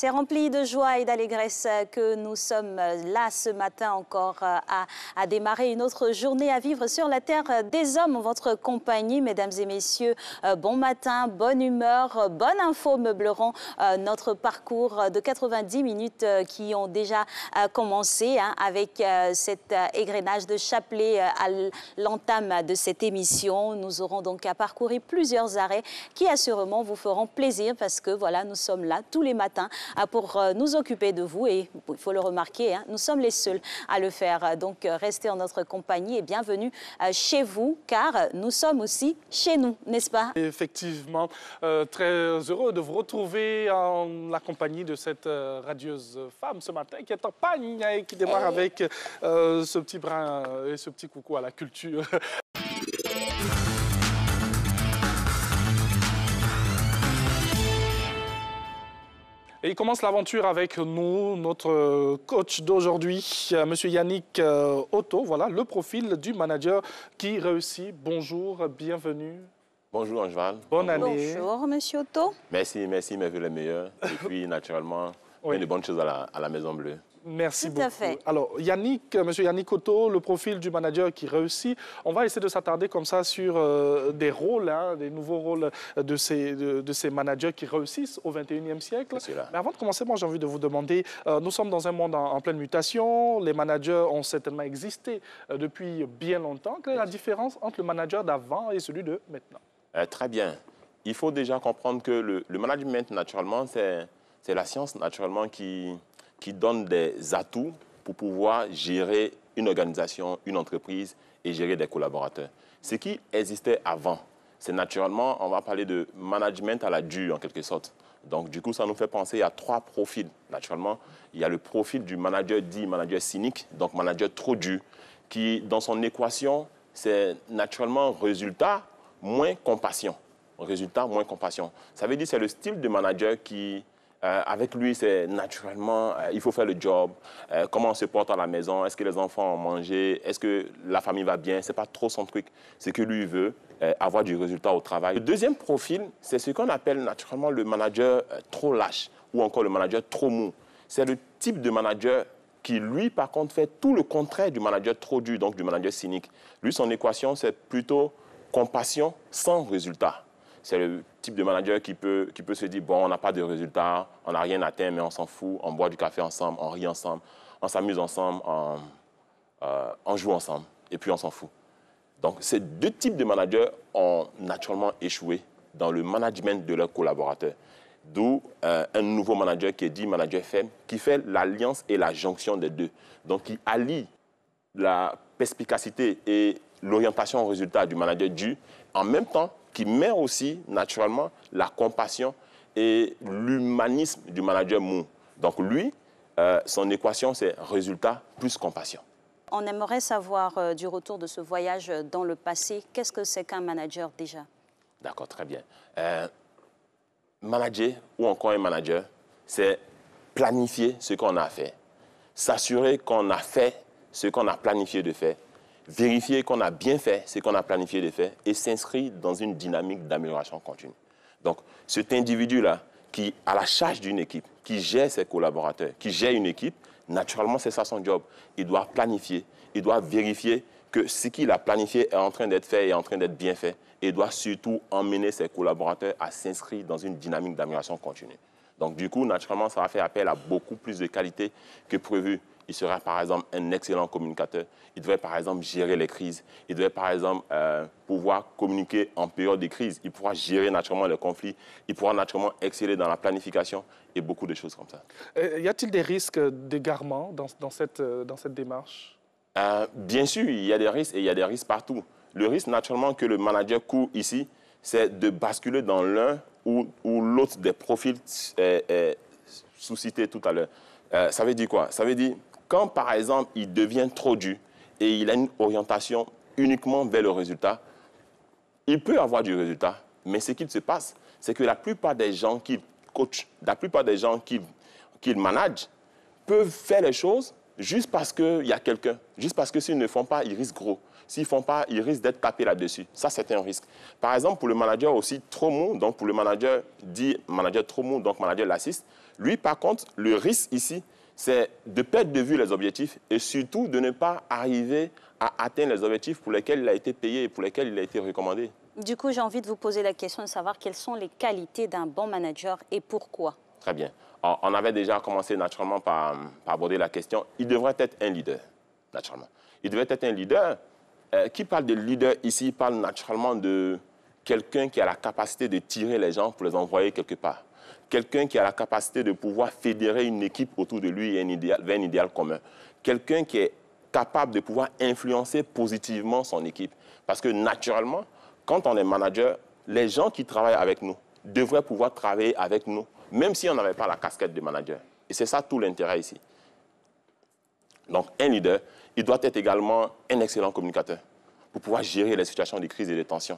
C'est rempli de joie et d'allégresse que nous sommes là ce matin encore à démarrer une autre journée à vivre sur la terre des hommes en votre compagnie. Mesdames et messieurs, bon matin, bonne humeur, bonne info meubleront notre parcours de 90 minutes qui ont déjà commencé avec cet égrenage de chapelet à l'entame de cette émission. Nous aurons donc à parcourir plusieurs arrêts qui assurément vous feront plaisir parce que voilà, nous sommes là tous les matins pour nous occuper de vous et il faut le remarquer, nous sommes les seuls à le faire. Donc restez en notre compagnie et bienvenue chez vous car nous sommes aussi chez nous, n'est-ce pas? Effectivement, très heureux de vous retrouver en la compagnie de cette radieuse femme ce matin qui est en pagne et qui démarre avec ce petit brin et ce petit coucou à la culture. Et il commence l'aventure avec nous, notre coach d'aujourd'hui, Monsieur Yannick Otto. Voilà le profil du manager qui réussit. Bonjour, bienvenue. Bonjour Angeval. Bonne année. Bonjour Monsieur Otto. Merci, merci, mes vœux les meilleurs. Et puis naturellement, plein de bonnes choses à la Maison Bleue. Merci Tout beaucoup. à fait. Alors, Monsieur Yannick Otto, le profil du manager qui réussit. On va essayer de s'attarder comme ça sur des rôles, des nouveaux rôles de ces managers qui réussissent au XXIe siècle. Mais avant de commencer, moi, j'ai envie de vous demander, nous sommes dans un monde en pleine mutation. Les managers ont certainement existé depuis bien longtemps. Quelle est la différence entre le manager d'avant et celui de maintenant? Très bien. Il faut déjà comprendre que le management, naturellement, c'est la science, naturellement, qui donne des atouts pour pouvoir gérer une organisation, une entreprise et gérer des collaborateurs. Ce qui existait avant, c'est naturellement, on va parler de management à la dure en quelque sorte. Donc du coup, ça nous fait penser à trois profils. Naturellement, il y a le profil du manager dit manager cynique, donc manager trop dur, qui dans son équation, c'est naturellement résultat moins compassion. Résultat moins compassion. Ça veut dire que c'est le style de manager qui... avec lui, c'est naturellement, il faut faire le job, comment on se porte à la maison, est-ce que les enfants ont mangé, est-ce que la famille va bien, c'est pas trop son truc. C'est que lui veut avoir du résultat au travail. Le deuxième profil, c'est ce qu'on appelle naturellement le manager trop lâche ou encore le manager trop mou. C'est le type de manager qui, lui, par contre, fait tout le contraire du manager trop dur, donc du manager cynique. Lui, son équation, c'est plutôt compassion sans résultat. C'est le type de manager qui peut se dire, bon, on n'a pas de résultat, on n'a rien atteint, mais on s'en fout, on boit du café ensemble, on rit ensemble, on s'amuse ensemble, on joue ensemble, et puis on s'en fout. Donc, ces deux types de managers ont naturellement échoué dans le management de leurs collaborateurs. D'où un nouveau manager qui est dit manager faible, qui fait l'alliance et la jonction des deux. Donc, qui allie la perspicacité et l'orientation au résultat du manager dur, en même temps, qui met aussi, naturellement, la compassion et l'humanisme du manager mou. Donc lui, son équation, c'est résultat plus compassion. On aimerait savoir du retour de ce voyage dans le passé, qu'est-ce que c'est qu'un manager déjà? D'accord, très bien. Manager ou encore un manager, c'est planifier ce qu'on a fait, s'assurer qu'on a fait ce qu'on a planifié de faire, vérifier qu'on a bien fait ce qu'on a planifié de faire et s'inscrire dans une dynamique d'amélioration continue. Donc, cet individu-là qui a la charge d'une équipe, qui gère ses collaborateurs, qui gère une équipe, naturellement, c'est ça son job. Il doit planifier, il doit vérifier que ce qu'il a planifié est en train d'être fait et est en train d'être bien fait. Et il doit surtout emmener ses collaborateurs à s'inscrire dans une dynamique d'amélioration continue. Donc, du coup, naturellement, ça va faire appel à beaucoup plus de qualités que prévu. Il sera, par exemple, un excellent communicateur. Il devrait, par exemple, gérer les crises. Il devrait, par exemple, pouvoir communiquer en période de crise. Il pourra gérer naturellement les conflits. Il pourra naturellement exceller dans la planification et beaucoup de choses comme ça. Y a-t-il des risques d'égarement dans cette démarche? Bien sûr, il y a des risques et il y a des risques partout. Le risque, naturellement, que le manager court ici, c'est de basculer dans l'un ou l'autre des profils suscités tout à l'heure. Ça veut dire quoi? Ça veut dire, quand par exemple, il devient trop dur et il a une orientation uniquement vers le résultat, il peut avoir du résultat, mais ce qui se passe, c'est que la plupart des gens qu'il coach, la plupart des gens qu'il manage, peuvent faire les choses juste parce qu'il y a quelqu'un, juste parce que s'ils ne font pas, ils risquent gros. S'ils ne font pas, ils risquent d'être tapés là-dessus. Ça, c'est un risque. Par exemple, pour le manager aussi trop mou, donc pour le manager dit manager trop mou, donc manager lassiste, lui, par contre, le risque ici, c'est de perdre de vue les objectifs et surtout de ne pas arriver à atteindre les objectifs pour lesquels il a été payé et pour lesquels il a été recommandé. Du coup, j'ai envie de vous poser la question de savoir quelles sont les qualités d'un bon manager et pourquoi. Très bien. Alors, on avait déjà commencé naturellement par aborder la question. Il devrait être un leader, naturellement. Il devrait être un leader. Qui parle de leader ici parle naturellement de quelqu'un qui a la capacité de tirer les gens pour les envoyer quelque part. Quelqu'un qui a la capacité de pouvoir fédérer une équipe autour de lui vers un idéal commun. Quelqu'un qui est capable de pouvoir influencer positivement son équipe. Parce que naturellement, quand on est manager, les gens qui travaillent avec nous devraient pouvoir travailler avec nous, même si on n'avait pas la casquette de manager. Et c'est ça tout l'intérêt ici. Donc, un leader, il doit être également un excellent communicateur pour pouvoir gérer les situations de crise et de tension.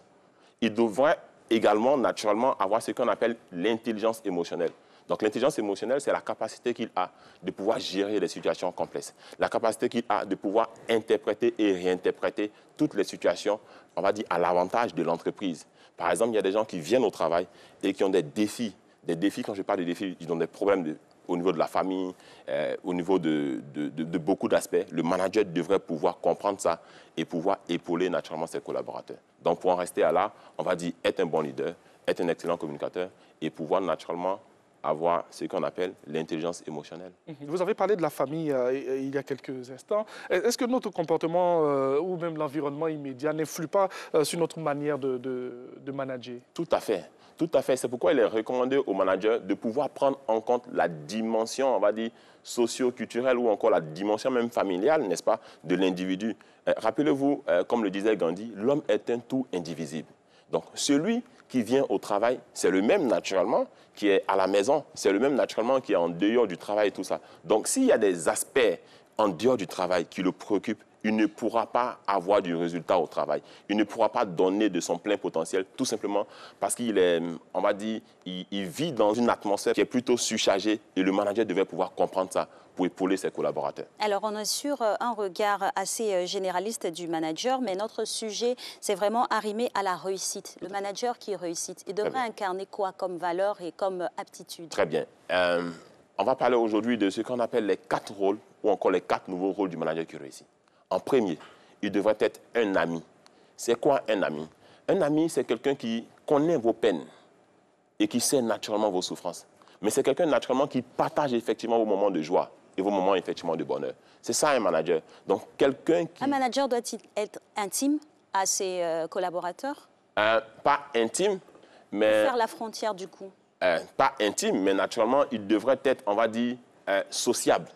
Il devrait également, naturellement, avoir ce qu'on appelle l'intelligence émotionnelle. Donc, l'intelligence émotionnelle, c'est la capacité qu'il a de pouvoir gérer les situations complexes. La capacité qu'il a de pouvoir interpréter et réinterpréter toutes les situations, on va dire, à l'avantage de l'entreprise. Par exemple, il y a des gens qui viennent au travail et qui ont des défis. Des défis, quand je parle de défis, ils ont des problèmes au niveau de la famille, au niveau de beaucoup d'aspects. Le manager devrait pouvoir comprendre ça et pouvoir épauler naturellement ses collaborateurs. Donc, pour en rester à là, on va dire être un bon leader, être un excellent communicateur et pouvoir naturellement avoir ce qu'on appelle l'intelligence émotionnelle. Vous avez parlé de la famille il y a quelques instants. Est-ce que notre comportement ou même l'environnement immédiat n'influe pas sur notre manière de manager? Tout à fait. Tout à fait. C'est pourquoi il est recommandé aux managers de pouvoir prendre en compte la dimension, on va dire, socio-culturelle ou encore la dimension même familiale, n'est-ce pas, de l'individu. Rappelez-vous, comme le disait Gandhi, l'homme est un tout indivisible. Donc, celui qui vient au travail, c'est le même naturellement qui est à la maison, c'est le même naturellement qui est en dehors du travail et tout ça. Donc, s'il y a des aspects en dehors du travail qui le préoccupent, il ne pourra pas avoir du résultat au travail. Il ne pourra pas donner de son plein potentiel, tout simplement parce qu'il est, on va dire, il vit dans une atmosphère qui est plutôt surchargée et le manager devait pouvoir comprendre ça pour épauler ses collaborateurs. Alors, on est sur un regard assez généraliste du manager, mais notre sujet, c'est vraiment arrimé à la réussite. Le manager qui réussit, il devrait incarner quoi comme valeur et comme aptitude? Très bien. On va parler aujourd'hui de ce qu'on appelle les 4 rôles ou encore les 4 nouveaux rôles du manager qui réussit. En premier, il devrait être un ami. C'est quoi un ami? Un ami, c'est quelqu'un qui connaît vos peines et qui sait naturellement vos souffrances. Mais c'est quelqu'un naturellement qui partage effectivement vos moments de joie et vos moments effectivement de bonheur. C'est ça un manager. Donc quelqu'un qui... Un manager doit-il être intime à ses collaborateurs? Pas intime, mais... Faire la frontière du coup. Pas intime, mais naturellement, il devrait être, on va dire, sociable.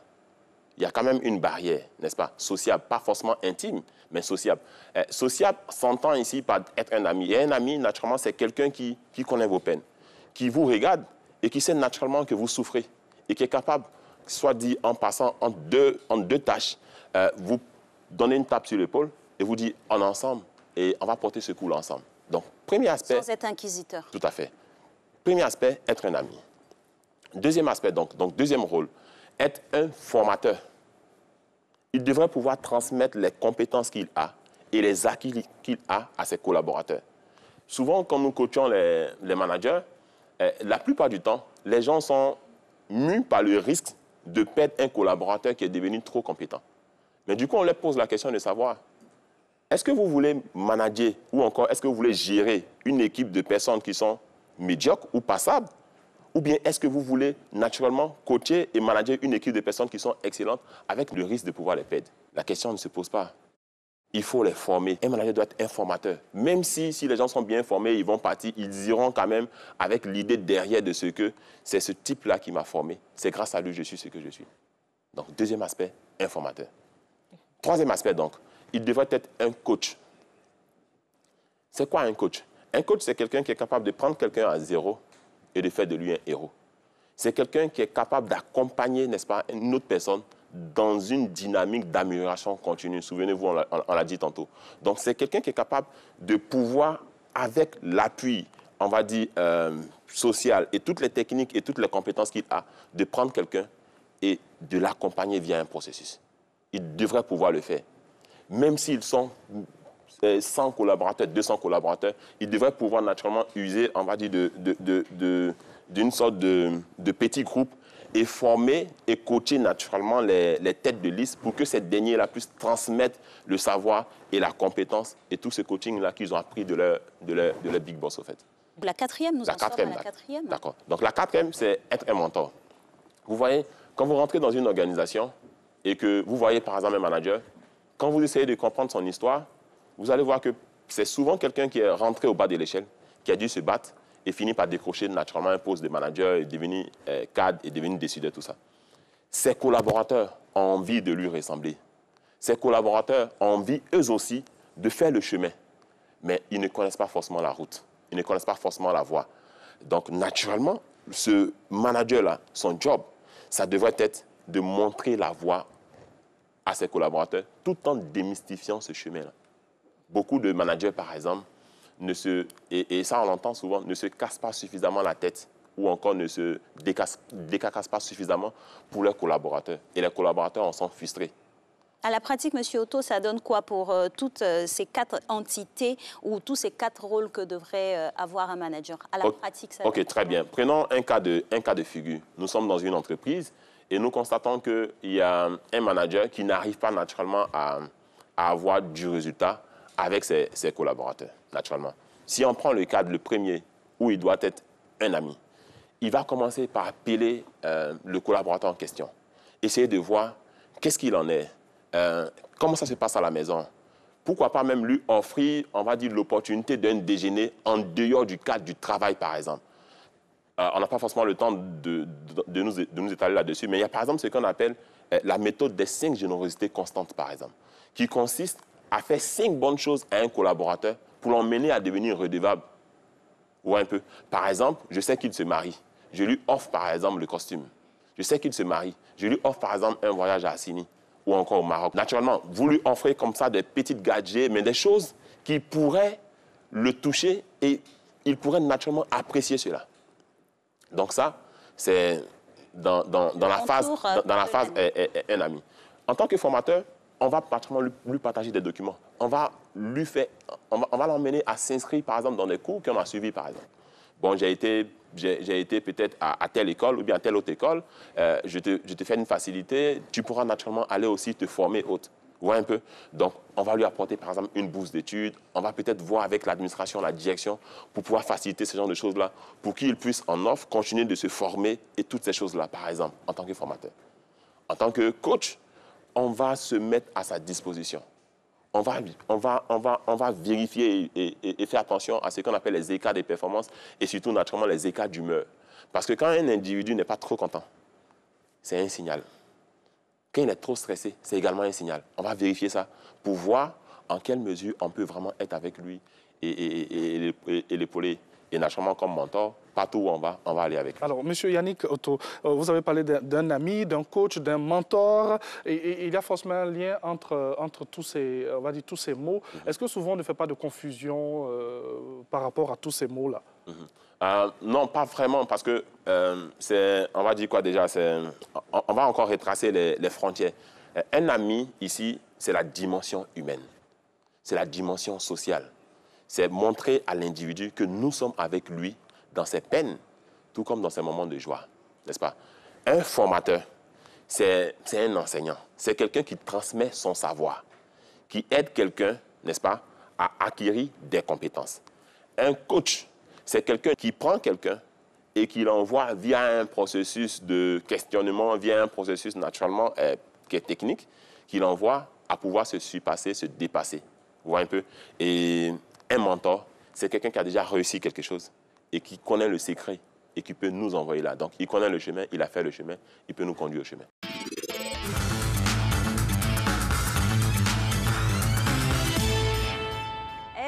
Il y a quand même une barrière, n'est-ce pas? Sociable, pas forcément intime, mais sociable. Sociable s'entend ici par être un ami. Et un ami, naturellement, c'est quelqu'un qui connaît vos peines, qui vous regarde et qui sait naturellement que vous souffrez et qui est capable, soit dit en passant en deux tâches, vous donner une tape sur l'épaule et vous dire on est ensemble et on va porter ce coup-là ensemble. Donc, premier aspect... Sans être inquisiteur. Tout à fait. Premier aspect, être un ami. Deuxième aspect, donc deuxième rôle, être un formateur. Il devrait pouvoir transmettre les compétences qu'il a et les acquis qu'il a à ses collaborateurs. Souvent, quand nous coachons les managers, la plupart du temps, les gens sont mus par le risque de perdre un collaborateur qui est devenu trop compétent. Mais du coup, on leur pose la question de savoir, est-ce que vous voulez manager ou encore est-ce que vous voulez gérer une équipe de personnes qui sont médiocres ou passables? Ou bien est-ce que vous voulez naturellement coacher et manager une équipe de personnes qui sont excellentes avec le risque de pouvoir les perdre? La question ne se pose pas. Il faut les former. Un manager doit être un formateur. Même si les gens sont bien formés, ils vont partir, ils iront quand même avec l'idée derrière de ce que c'est ce type-là qui m'a formé. C'est grâce à lui que je suis ce que je suis. Donc, deuxième aspect, un formateur. Troisième aspect, donc, il devrait être un coach. C'est quoi un coach? Un coach, c'est quelqu'un qui est capable de prendre quelqu'un à zéro et de faire de lui un héros. C'est quelqu'un qui est capable d'accompagner, n'est-ce pas, une autre personne dans une dynamique d'amélioration continue. Souvenez-vous, on l'a dit tantôt. Donc, c'est quelqu'un qui est capable de pouvoir, avec l'appui, on va dire, social et toutes les techniques et toutes les compétences qu'il a, de prendre quelqu'un et de l'accompagner via un processus. ils devraient pouvoir le faire. Même s'ils sont 100 collaborateurs, 200 collaborateurs, ils devraient pouvoir naturellement user, on va dire, d'une sorte de petit groupe et former et coacher naturellement les têtes de liste pour que ces derniers-là puissent transmettre le savoir et la compétence et tout ce coaching-là qu'ils ont appris de leur big boss, au fait. La quatrième, nous en sommes à la quatrième. D'accord. Donc la quatrième, c'est être un mentor. Vous voyez, quand vous rentrez dans une organisation et que vous voyez par exemple un manager, quand vous essayez de comprendre son histoire, vous allez voir que c'est souvent quelqu'un qui est rentré au bas de l'échelle, qui a dû se battre et finit par décrocher naturellement un poste de manager et devenir cadre et devenir décideur, tout ça. Ses collaborateurs ont envie de lui ressembler. Ses collaborateurs ont envie, eux aussi, de faire le chemin. Mais ils ne connaissent pas forcément la route. Ils ne connaissent pas forcément la voie. Donc, naturellement, ce manager-là, son job, ça devrait être de montrer la voie à ses collaborateurs, tout en démystifiant ce chemin-là. Beaucoup de managers, par exemple, et ça on l'entend souvent, ne se cassent pas suffisamment la tête ou encore ne se décacassent pas suffisamment pour leurs collaborateurs. Et les collaborateurs en sont frustrés. À la pratique, M. Otto, ça donne quoi pour toutes ces 4 entités ou tous ces 4 rôles que devrait avoir un manager? À la pratique, ça donne OK, très bien. Prenons un cas de figure. Nous sommes dans une entreprise et nous constatons qu'il y a un manager qui n'arrive pas naturellement à avoir du résultat avec ses collaborateurs, naturellement. Si on prend le cadre, le premier, où il doit être un ami, il va commencer par appeler le collaborateur en question, essayer de voir qu'est-ce qu'il en est, comment ça se passe à la maison. Pourquoi pas même lui offrir, on va dire, l'opportunité d'un déjeuner en dehors du cadre du travail, par exemple. On n'a pas forcément le temps de nous étaler là-dessus, mais il y a par exemple ce qu'on appelle la méthode des 5 générosités constantes, par exemple, qui consiste à faire 5 bonnes choses à un collaborateur pour l'emmener à devenir redevable. Ou un peu. Par exemple, je sais qu'il se marie. Je lui offre, par exemple, le costume. Je sais qu'il se marie. Je lui offre, par exemple, un voyage à Assini ou encore au Maroc. Naturellement, vous lui offrez comme ça des petites gadgets, mais des choses qui pourraient le toucher et il pourrait naturellement apprécier cela. Donc ça, c'est dans la phase un ami. En tant que formateur, on va pratiquement lui partager des documents. On va l'emmener à s'inscrire, par exemple, dans des cours qu'on a suivis, par exemple. Bon, j'ai été peut-être à telle école ou bien à telle autre école. Je te fais une facilité. Tu pourras naturellement aller aussi te former autre. Vous voyez un peu? Donc, on va lui apporter, par exemple, une bourse d'études. On va peut-être voir avec l'administration, la direction, pour pouvoir faciliter ce genre de choses-là, pour qu'il puisse, en offre, continuer de se former et toutes ces choses-là, par exemple, en tant que formateur. En tant que coach, on va se mettre à sa disposition. On va vérifier et faire attention à ce qu'on appelle les écarts de performance et surtout, naturellement, les écarts d'humeur. Parce que quand un individu n'est pas trop content, c'est un signal. Quand il est trop stressé, c'est également un signal. On va vérifier ça pour voir en quelle mesure on peut vraiment être avec lui et l'épauler. Et naturellement, comme mentor, partout où on va aller avec lui. Alors, M. Yannick Otto, vous avez parlé d'un ami, d'un coach, d'un mentor. Et il y a forcément un lien entre tous ces, on va dire, tous ces mots. Est-ce que souvent on ne fait pas de confusion par rapport à tous ces mots-là? Non, pas vraiment, parce que on va dire quoi déjà, on va encore retracer les frontières. Un ami, ici, c'est la dimension humaine. C'est la dimension sociale. C'est montrer à l'individu que nous sommes avec lui dans ses peines, tout comme dans ses moments de joie, n'est-ce pas? Un formateur, c'est un enseignant. C'est quelqu'un qui transmet son savoir, qui aide quelqu'un, n'est-ce pas, à acquérir des compétences. Un coach, c'est quelqu'un qui prend quelqu'un et qui l'envoie via un processus de questionnement, via un processus naturellement qui est technique, qui l'envoie à pouvoir se surpasser, se dépasser. Vous voyez un peu? Et un mentor, c'est quelqu'un qui a déjà réussi quelque chose et qui connaît le secret et qui peut nous envoyer là. Donc, il connaît le chemin, il a fait le chemin, il peut nous conduire au chemin.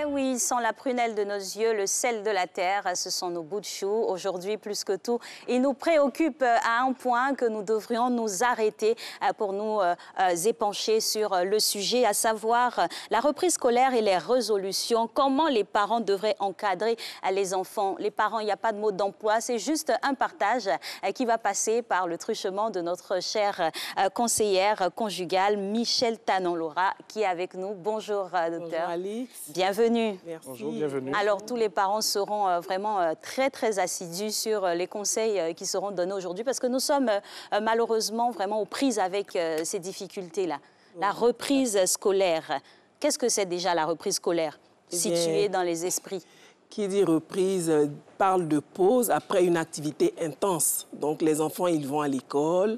Oui, sont la prunelle de nos yeux, le sel de la terre, ce sont nos bouts de chou. Aujourd'hui, plus que tout, ils nous préoccupent à un point que nous devrions nous arrêter pour nous épancher sur le sujet, à savoir la reprise scolaire et les résolutions. Comment les parents devraient encadrer les enfants. Les parents, il n'y a pas de mot d'emploi, c'est juste un partage qui va passer par le truchement de notre chère conseillère conjugale, Michèle Tanon-Laura, qui est avec nous. Bonjour, docteur. Bonjour, Alix. Bienvenue. Merci. Bonjour, bienvenue. Alors, tous les parents seront vraiment très assidus sur les conseils qui seront donnés aujourd'hui parce que nous sommes malheureusement vraiment aux prises avec ces difficultés-là. La reprise scolaire. Qu'est-ce que c'est déjà la reprise scolaire située dans les esprits? Qui dit reprise parle de pause après une activité intense. Donc, les enfants, ils vont à l'école,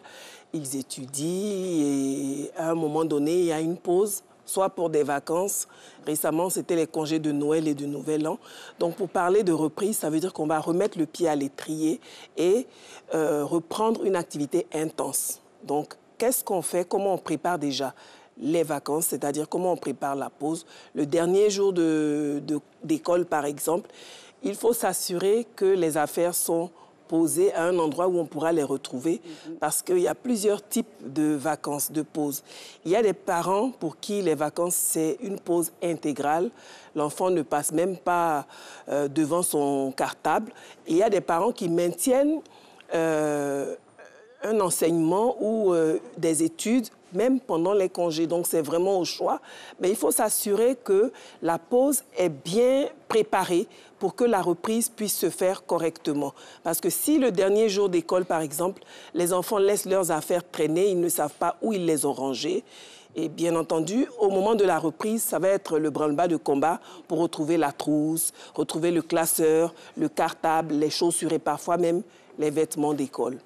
ils étudient et à un moment donné, il y a une pause, soit pour des vacances. Récemment, c'était les congés de Noël et de Nouvel An. Donc, pour parler de reprise, ça veut dire qu'on va remettre le pied à l'étrier et reprendre une activité intense. Donc, qu'est-ce qu'on fait? Comment on prépare déjà les vacances, c'est-à-dire comment on prépare la pause? Le dernier jour d'école, par exemple, il faut s'assurer que les affaires sont posées à un endroit où on pourra les retrouver parce qu'il y a plusieurs types de vacances, de pauses. Il y a des parents pour qui les vacances, c'est une pause intégrale. L'enfant ne passe même pas devant son cartable. Et il y a des parents qui maintiennent un enseignement ou des études même pendant les congés. Donc, c'est vraiment au choix. Mais il faut s'assurer que la pause est bien préparée pour que la reprise puisse se faire correctement. Parce que si le dernier jour d'école, par exemple, les enfants laissent leurs affaires traîner, ils ne savent pas où ils les ont rangées, et bien entendu, au moment de la reprise, ça va être le branle-bas de combat pour retrouver la trousse, retrouver le classeur, le cartable, les chaussures et parfois même les vêtements d'école.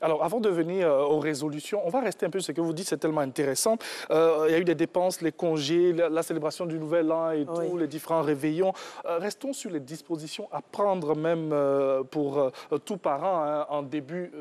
Alors, avant de venir aux résolutions, on va rester un peu sur ce que vous dites, c'est tellement intéressant. Il y a eu des dépenses, les congés, la célébration du Nouvel An et tous les différents réveillons. Restons sur les dispositions à prendre même pour tout parent en début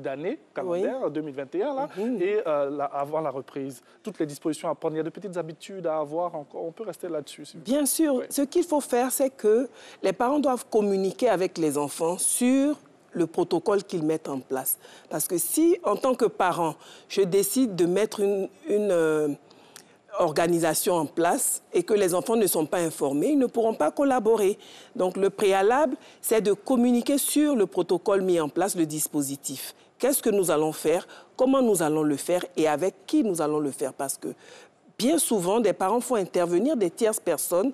d'année calendaire 2021 là, et avant la reprise. Toutes les dispositions à prendre, il y a de petites habitudes à avoir encore. On peut rester là-dessus. Bien sûr. Ce qu'il faut faire, c'est que les parents doivent communiquer avec les enfants sur le protocole qu'ils mettent en place. Parce que si, en tant que parent, je décide de mettre une organisation en place et que les enfants ne sont pas informés, ils ne pourront pas collaborer. Donc, le préalable, c'est de communiquer sur le protocole mis en place, le dispositif. Qu'est-ce que nous allons faire? Comment nous allons le faire? Et avec qui nous allons le faire? Parce que bien souvent, des parents font intervenir des tierces personnes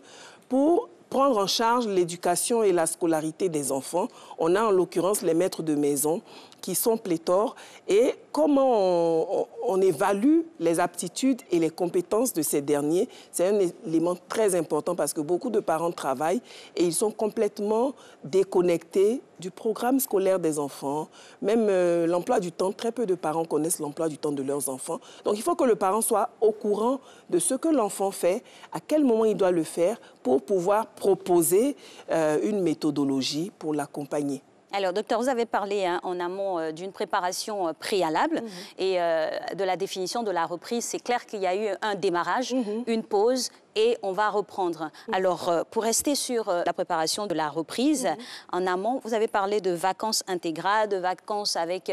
pour prendre en charge l'éducation et la scolarité des enfants. On a en l'occurrence les maîtres de maison qui sont pléthores. Et comment on évalue les aptitudes et les compétences de ces derniers, c'est un élément très important parce que beaucoup de parents travaillent et ils sont complètement déconnectés du programme scolaire des enfants. Même l'emploi du temps, très peu de parents connaissent l'emploi du temps de leurs enfants. Donc il faut que le parent soit au courant de ce que l'enfant fait, à quel moment il doit le faire pour pouvoir proposer une méthodologie pour l'accompagner. Alors, docteur, vous avez parlé en amont d'une préparation préalable et de la définition de la reprise. C'est clair qu'il y a eu un démarrage, une pause et on va reprendre. Alors, pour rester sur la préparation de la reprise, en amont, vous avez parlé de vacances intégrales, de vacances avec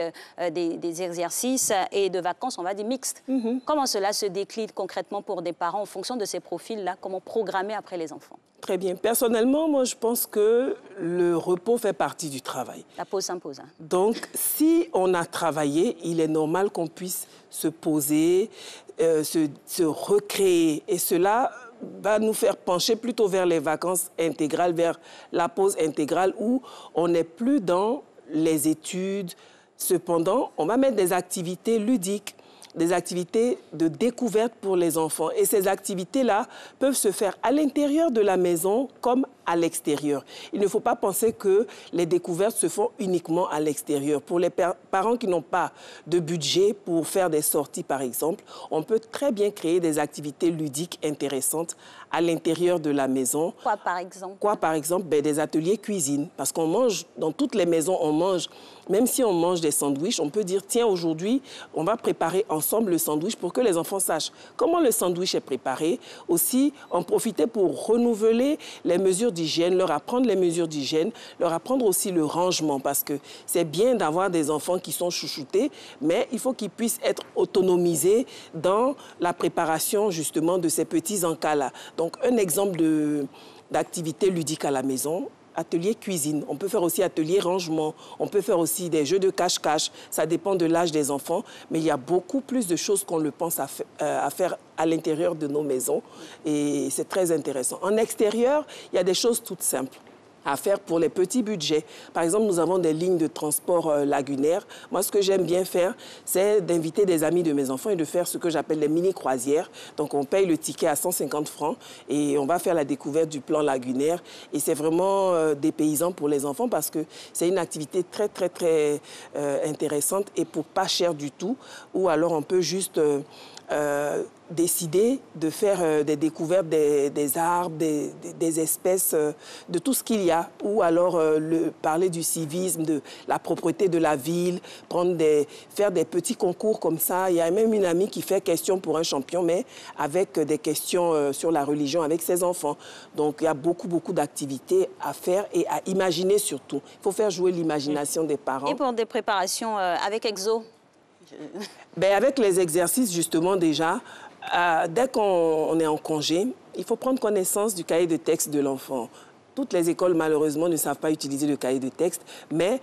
des exercices et de vacances, on va dire, mixtes. Comment cela se décline concrètement pour des parents en fonction de ces profils-là? Comment programmer après les enfants? Très bien. Personnellement, moi, je pense que le repos fait partie du travail. La pause s'impose. Donc, si on a travaillé, il est normal qu'on puisse se poser, se recréer. Et cela va nous faire pencher plutôt vers les vacances intégrales, vers la pause intégrale où on n'est plus dans les études. Cependant, on va mettre des activités ludiques, des activités de découverte pour les enfants. Et ces activités-là peuvent se faire à l'intérieur de la maison comme à l'extérieur. Il ne faut pas penser que les découvertes se font uniquement à l'extérieur. Pour les parents qui n'ont pas de budget pour faire des sorties, par exemple, on peut très bien créer des activités ludiques intéressantes à l'intérieur de la maison. Quoi, par exemple? Quoi, par exemple? Des ateliers cuisine. Parce qu'on mange, dans toutes les maisons, on mange même si on mange des sandwichs, on peut dire, tiens, aujourd'hui, on va préparer ensemble le sandwich pour que les enfants sachent comment le sandwich est préparé. Aussi, en profiter pour renouveler les mesures d'hygiène, leur apprendre les mesures d'hygiène, leur apprendre aussi le rangement, parce que c'est bien d'avoir des enfants qui sont chouchoutés, mais il faut qu'ils puissent être autonomisés dans la préparation, justement, de ces petits encas-là. Donc, un exemple d'activité ludique à la maison, atelier cuisine. On peut faire aussi atelier rangement. On peut faire aussi des jeux de cache-cache. Ça dépend de l'âge des enfants. Mais il y a beaucoup plus de choses qu'on le pense à faire à l'intérieur de nos maisons. Et c'est très intéressant. En extérieur, il y a des choses toutes simples à faire pour les petits budgets. Par exemple, nous avons des lignes de transport lagunaires. Moi, ce que j'aime bien faire, c'est d'inviter des amis de mes enfants et de faire ce que j'appelle les mini-croisières. Donc, on paye le ticket à 150 francs et on va faire la découverte du plan lagunaire. Et c'est vraiment dépaysant pour les enfants parce que c'est une activité très, très, très intéressante et pour pas cher du tout. Ou alors, on peut juste décider de faire des découvertes des arbres, des espèces, de tout ce qu'il y a. Ou alors parler du civisme, de la propreté de la ville, faire des petits concours comme ça. Il y a même une amie qui fait question pour un champion, mais avec des questions sur la religion avec ses enfants. Donc, il y a beaucoup, beaucoup d'activités à faire et à imaginer surtout. Il faut faire jouer l'imagination des parents. Et pour des préparations avec Exo? Ben, avec les exercices, justement, déjà, dès qu'on est en congé, il faut prendre connaissance du cahier de texte de l'enfant. Toutes les écoles, malheureusement, ne savent pas utiliser le cahier de texte, mais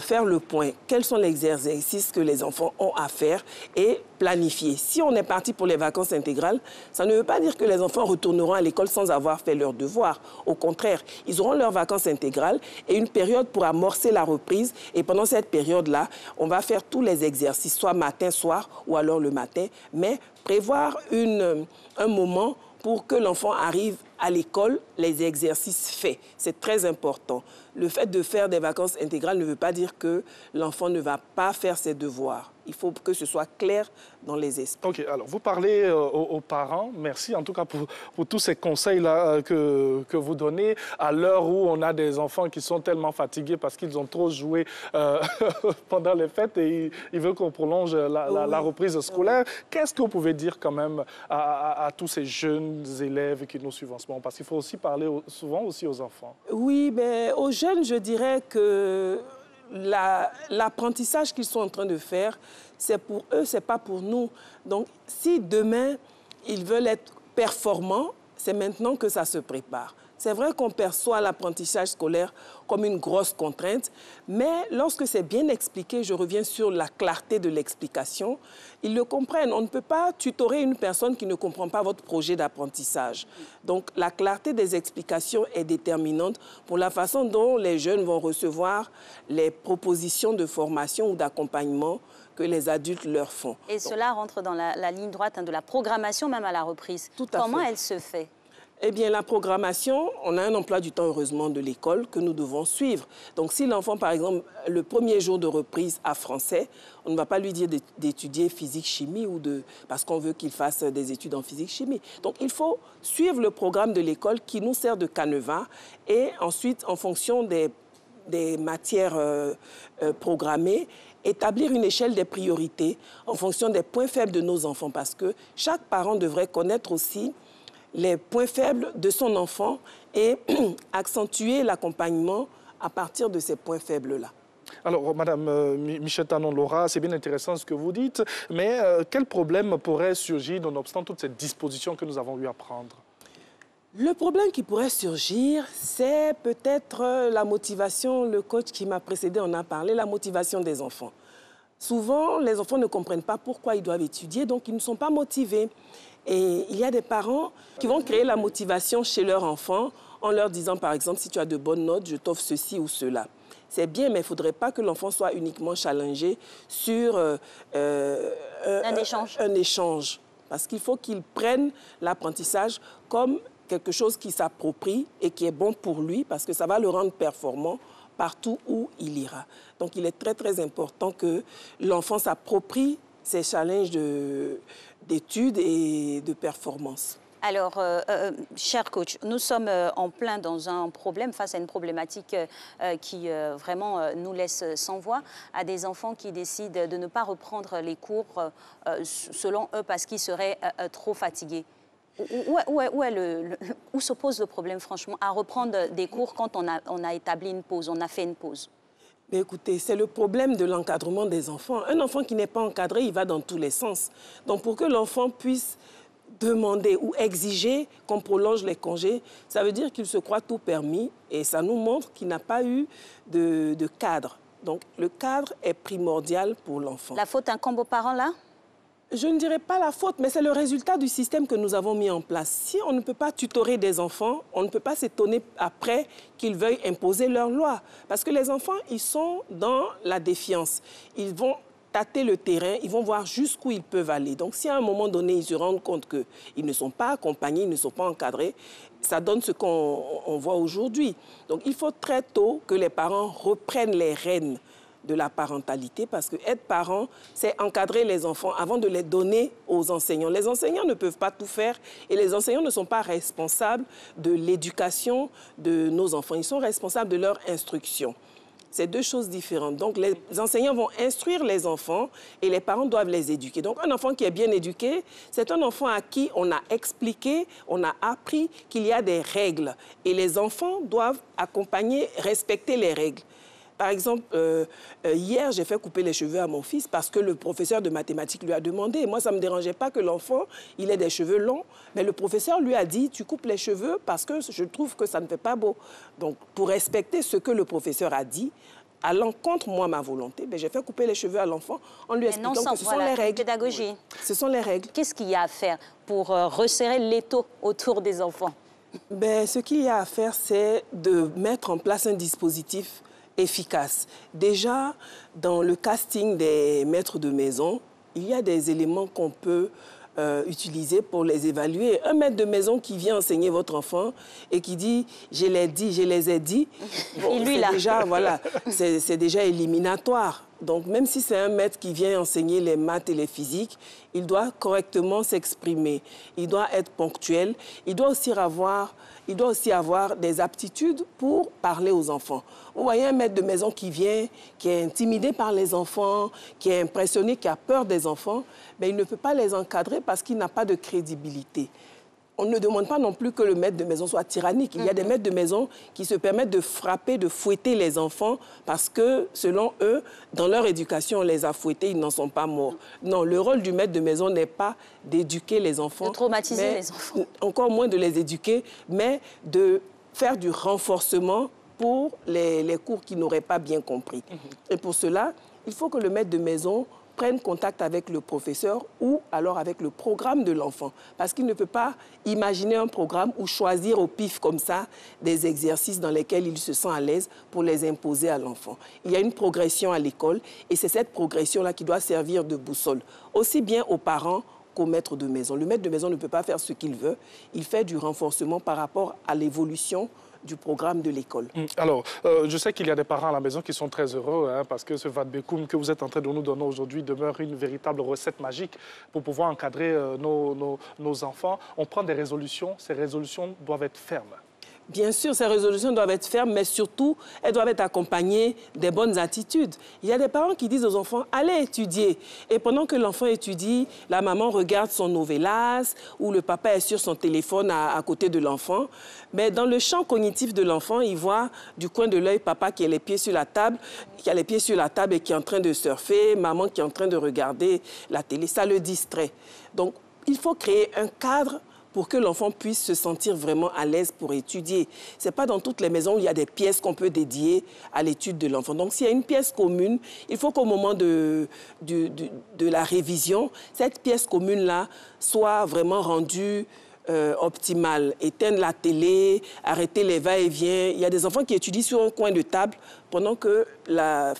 faire le point. Quels sont les exercices que les enfants ont à faire et planifier. Si on est parti pour les vacances intégrales, ça ne veut pas dire que les enfants retourneront à l'école sans avoir fait leurs devoirs. Au contraire, ils auront leurs vacances intégrales et une période pour amorcer la reprise. Et pendant cette période-là, on va faire tous les exercices, soit matin, soir ou alors le matin, mais prévoir un moment pour que l'enfant arrive à l'école, les exercices faits. C'est très important. Le fait de faire des vacances intégrales ne veut pas dire que l'enfant ne va pas faire ses devoirs. Il faut que ce soit clair dans les esprits. OK, alors vous parlez aux parents. Merci en tout cas pour tous ces conseils-là que vous donnez à l'heure où on a des enfants qui sont tellement fatigués parce qu'ils ont trop joué pendant les fêtes et ils veulent qu'on prolonge la reprise scolaire. Qu'est-ce que vous pouvez dire quand même à tous ces jeunes élèves qui nous suivent en ce moment? Parce qu'il faut aussi parler souvent aussi aux enfants. Oui, mais aux jeunes, je dirais que l'apprentissage qu'ils sont en train de faire, c'est pour eux, c'est pas pour nous. Donc, si demain, ils veulent être performants, c'est maintenant que ça se prépare. C'est vrai qu'on perçoit l'apprentissage scolaire comme une grosse contrainte, mais lorsque c'est bien expliqué, je reviens sur la clarté de l'explication, ils le comprennent. On ne peut pas tutorer une personne qui ne comprend pas votre projet d'apprentissage. Donc, la clarté des explications est déterminante pour la façon dont les jeunes vont recevoir les propositions de formation ou d'accompagnement que les adultes leur font. Et cela rentre dans la ligne droite de la programmation, même à la reprise. Tout à fait. Comment elle se fait? Eh bien, la programmation, on a un emploi du temps, heureusement, de l'école que nous devons suivre. Donc, si l'enfant, par exemple, le premier jour de reprise a français, on ne va pas lui dire d'étudier physique-chimie parce qu'on veut qu'il fasse des études en physique-chimie. Donc, il faut suivre le programme de l'école qui nous sert de canevas et ensuite, en fonction des matières programmées, établir une échelle des priorités en fonction des points faibles de nos enfants parce que chaque parent devrait connaître aussi les points faibles de son enfant et accentuer l'accompagnement à partir de ces points faibles-là. Alors, Madame Michette Tanon-Laura, c'est bien intéressant ce que vous dites, mais quel problème pourrait surgir nonobstant toutes ces dispositions que nous avons eu à prendre? Le problème qui pourrait surgir, c'est peut-être la motivation. Le coach qui m'a précédé en a parlé, la motivation des enfants. Souvent, les enfants ne comprennent pas pourquoi ils doivent étudier, donc ils ne sont pas motivés. Et il y a des parents qui vont créer la motivation chez leur enfant en leur disant, par exemple, si tu as de bonnes notes, je t'offre ceci ou cela. C'est bien, mais il ne faudrait pas que l'enfant soit uniquement challengé sur un échange. Parce qu'il faut qu'il prenne l'apprentissage comme quelque chose qui s'approprie et qui est bon pour lui, parce que ça va le rendre performant partout où il ira. Donc, il est très, très important que l'enfant s'approprie ces challenges d'études et de performance. Alors, cher coach, nous sommes en plein dans un problème, face à une problématique qui vraiment nous laisse sans voix, à des enfants qui décident de ne pas reprendre les cours selon eux parce qu'ils seraient trop fatigués. Où se pose le problème, franchement, à reprendre des cours quand on a établi une pause, on a fait une pause? Mais écoutez, c'est le problème de l'encadrement des enfants. Un enfant qui n'est pas encadré, il va dans tous les sens. Donc, pour que l'enfant puisse demander ou exiger qu'on prolonge les congés, ça veut dire qu'il se croit tout permis et ça nous montre qu'il n'a pas eu de cadre. Donc, le cadre est primordial pour l'enfant. La faute incombe aux parents, là? Je ne dirais pas la faute, mais c'est le résultat du système que nous avons mis en place. Si on ne peut pas tutorer des enfants, on ne peut pas s'étonner après qu'ils veuillent imposer leur loi. Parce que les enfants, ils sont dans la défiance. Ils vont tâter le terrain, ils vont voir jusqu'où ils peuvent aller. Donc, si à un moment donné, ils se rendent compte qu'ils ne sont pas accompagnés, ils ne sont pas encadrés, ça donne ce qu'on voit aujourd'hui. Donc, il faut très tôt que les parents reprennent les rênes de la parentalité, parce que être parent, c'est encadrer les enfants avant de les donner aux enseignants. Les enseignants ne peuvent pas tout faire et les enseignants ne sont pas responsables de l'éducation de nos enfants. Ils sont responsables de leur instruction. C'est deux choses différentes. Donc, les enseignants vont instruire les enfants et les parents doivent les éduquer. Donc, un enfant qui est bien éduqué, c'est un enfant à qui on a expliqué, on a appris qu'il y a des règles. Et les enfants doivent accompagner, respecter les règles. Par exemple, hier, j'ai fait couper les cheveux à mon fils parce que le professeur de mathématiques lui a demandé. Moi, ça ne me dérangeait pas que l'enfant il ait des cheveux longs, mais le professeur lui a dit « tu coupes les cheveux parce que je trouve que ça ne fait pas beau ». Donc, pour respecter ce que le professeur a dit, à l'encontre, moi, ma volonté, j'ai fait couper les cheveux à l'enfant en lui expliquant que ce sont les règles. Pédagogie. Oui. Ce sont les règles. Qu'est-ce qu'il y a à faire pour resserrer l'étau autour des enfants? Ce qu'il y a à faire, c'est de mettre en place un dispositif efficace. Déjà, dans le casting des maîtres de maison, il y a des éléments qu'on peut utiliser pour les évaluer. Un maître de maison qui vient enseigner votre enfant et qui dit « je l'ai dit, je les ai dit », et lui, là. C'est déjà éliminatoire. Donc, même si c'est un maître qui vient enseigner les maths et les physiques, il doit correctement s'exprimer. Il doit être ponctuel. Il doit aussi avoir des aptitudes pour parler aux enfants. Vous voyez un maître de maison qui vient, qui est intimidé par les enfants, qui est impressionné, qui a peur des enfants, mais il ne peut pas les encadrer parce qu'il n'a pas de crédibilité. On ne demande pas non plus que le maître de maison soit tyrannique. Il y a des maîtres de maison qui se permettent de frapper, de fouetter les enfants parce que, selon eux, dans leur éducation, on les a fouettés, ils n'en sont pas morts. Non, le rôle du maître de maison n'est pas d'éduquer les enfants. De traumatiser les enfants. Encore moins de les éduquer, mais de faire du renforcement pour les cours qu'ils n'auraient pas bien compris. Et pour cela, il faut que le maître de maison prennent contact avec le professeur ou alors avec le programme de l'enfant. Parce qu'il ne peut pas imaginer un programme ou choisir au pif comme ça des exercices dans lesquels il se sent à l'aise pour les imposer à l'enfant. Il y a une progression à l'école et c'est cette progression-là qui doit servir de boussole, aussi bien aux parents qu'au maître de maison. Le maître de maison ne peut pas faire ce qu'il veut. Il fait du renforcement par rapport à l'évolution du programme de l'école. Alors, je sais qu'il y a des parents à la maison qui sont très heureux parce que ce Vadbekoum que vous êtes en train de nous donner aujourd'hui demeure une véritable recette magique pour pouvoir encadrer nos enfants. On prend des résolutions, ces résolutions doivent être fermes. Bien sûr, ces résolutions doivent être fermes, mais surtout, elles doivent être accompagnées des bonnes attitudes. Il y a des parents qui disent aux enfants, allez étudier. Et pendant que l'enfant étudie, la maman regarde son novelas ou le papa est sur son téléphone à côté de l'enfant. Mais dans le champ cognitif de l'enfant, il voit du coin de l'œil papa qui a les pieds sur la table, et qui est en train de surfer, maman qui est en train de regarder la télé. Ça le distrait. Donc, il faut créer un cadre pour que l'enfant puisse se sentir vraiment à l'aise pour étudier. Ce n'est pas dans toutes les maisons où il y a des pièces qu'on peut dédier à l'étude de l'enfant. Donc, s'il y a une pièce commune, il faut qu'au moment de la révision, cette pièce commune-là soit vraiment rendue optimale. Éteindre la télé, arrêter les va-et-vient. Il y a des enfants qui étudient sur un coin de table pendant que la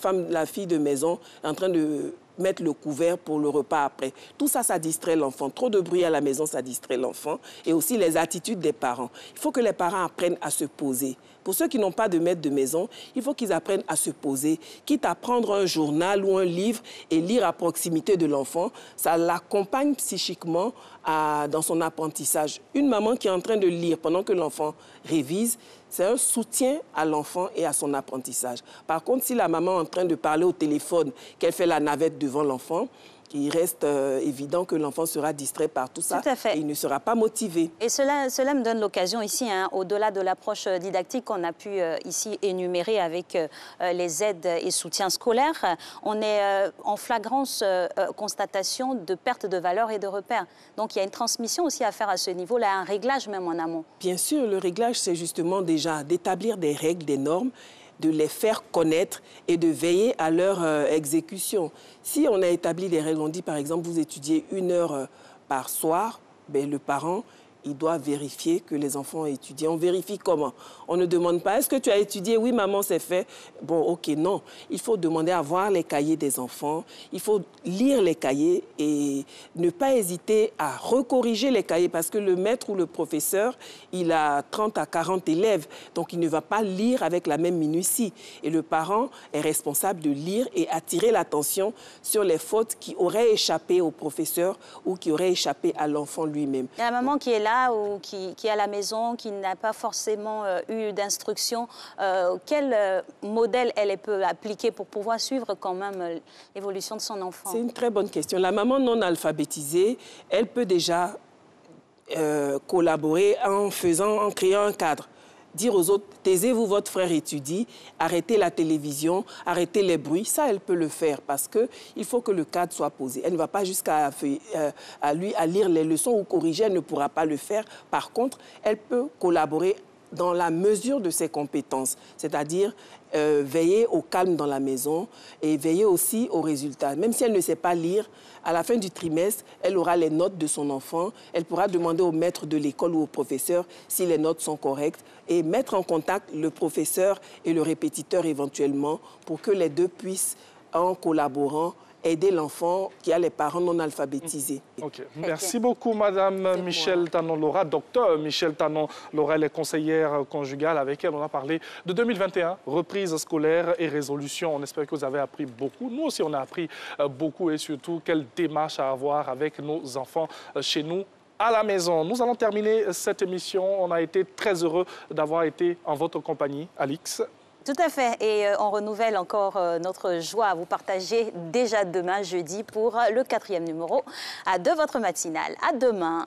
fille de maison est en train de mettre le couvert pour le repas après. Tout ça, ça distrait l'enfant. Trop de bruit à la maison, ça distrait l'enfant. Et aussi les attitudes des parents. Il faut que les parents apprennent à se poser. Pour ceux qui n'ont pas de maître de maison, il faut qu'ils apprennent à se poser, quitte à prendre un journal ou un livre et lire à proximité de l'enfant. Ça l'accompagne psychiquement dans son apprentissage. Une maman qui est en train de lire pendant que l'enfant révise, c'est un soutien à l'enfant et à son apprentissage. Par contre, si la maman est en train de parler au téléphone, qu'elle fait la navette devant l'enfant, il reste évident que l'enfant sera distrait par tout ça. Tout à fait. Et il ne sera pas motivé. Et cela me donne l'occasion ici, hein, au-delà de l'approche didactique qu'on a pu ici énumérer avec les aides et soutiens scolaires, on est en flagrance constatation de perte de valeur et de repères. Donc il y a une transmission aussi à faire à ce niveau-là, un réglage même en amont. Bien sûr, le réglage, c'est justement déjà d'établir des règles, des normes, de les faire connaître et de veiller à leur exécution. Si on a établi des règles, on dit par exemple, vous étudiez 1 heure par soir, ben, le parent, il doit vérifier que les enfants ont étudié. On vérifie comment? On ne demande pas, est-ce que tu as étudié? Oui, maman, c'est fait. Bon, ok, non. Il faut demander à voir les cahiers des enfants. Il faut lire les cahiers et ne pas hésiter à recorriger les cahiers parce que le maître ou le professeur, il a 30 à 40 élèves. Donc, il ne va pas lire avec la même minutie. Et le parent est responsable de lire et attirer l'attention sur les fautes qui auraient échappé au professeur ou qui auraient échappé à l'enfant lui-même. Il y a la maman qui est là ou qui est à la maison, qui n'a pas forcément eu d'instruction. Quel modèle elle peut appliquer pour pouvoir suivre quand même l'évolution de son enfant? C'est une très bonne question. La maman non alphabétisée, elle peut déjà collaborer en créant un cadre. Dire aux autres, taisez-vous, votre frère étudie, arrêtez la télévision, arrêtez les bruits. Ça, elle peut le faire parce qu'il faut que le cadre soit posé. Elle ne va pas jusqu'à lire les leçons ou corriger, elle ne pourra pas le faire. Par contre, elle peut collaborer dans la mesure de ses compétences, c'est-à-dire veiller au calme dans la maison et veiller aussi aux résultats. Même si elle ne sait pas lire, à la fin du trimestre, elle aura les notes de son enfant. Elle pourra demander au maître de l'école ou au professeur si les notes sont correctes et mettre en contact le professeur et le répétiteur éventuellement pour que les deux puissent, en collaborant, aider l'enfant qui a les parents non alphabétisés. Okay. Merci beaucoup, Madame Michèle Tanon-Laura. Docteur Michèle Tanon-Laura, elle est conseillère conjugale. Avec elle, on a parlé de 2021, reprise scolaire et résolution. On espère que vous avez appris beaucoup. Nous aussi, on a appris beaucoup et surtout, quelle démarche à avoir avec nos enfants chez nous à la maison. Nous allons terminer cette émission. On a été très heureux d'avoir été en votre compagnie, Alix. Tout à fait. Et on renouvelle encore notre joie à vous partager déjà demain, jeudi, pour le 4e numéro de votre matinale. À demain.